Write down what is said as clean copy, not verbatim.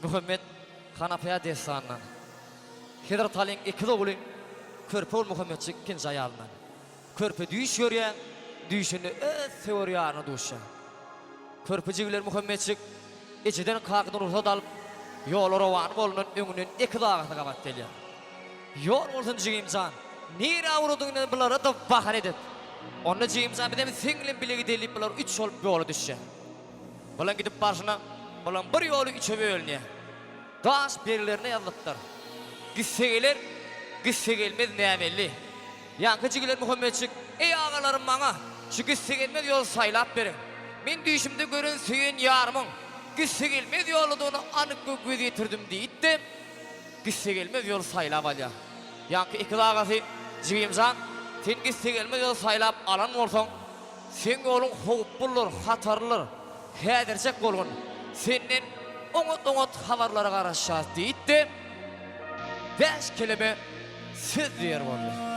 Muhammed Hanafaya destanından. Hidrat Ali'nin iki oğlu Körpol Muhammedçik ikinci ayalından. Körpe düş yörüyen, düşünü teoriyana duşa. Körpeciler Muhammedçik içiden kalkıdan ruhsat alıp yolu rovan bolunun önünün iki dağıtı kapat geliyor. Yol olsun Cigimcan, nire avruduğunu bunları da bahar edip. Onu Cigimcan bir de singlim bile gidelip bunlar üç yolu düşe. Bulan gidip başına, bulan bir yolu üçe bölünüyor. Daş birilerine yazlıklar. Gitse gelmez ne belli. Yankıcıgiler Muhammedçik, ey ağalarım bana, şu gitse gelmez yol saylap verin. Men düşümde görün süyün yarımın, gitse gelmez yolduğunu anık göz getirdim deyittim. Gitse gelmez yol saylap alya. Yankı iki ağası, Cigimcan, sen gitse gelmez yol saylap alan olsan, sen yolun hoğup bulur, hatarılır, hedercek olun. Senin oğut havarlara karışacağız deyittim. 5 kelime söz diyor vallahi.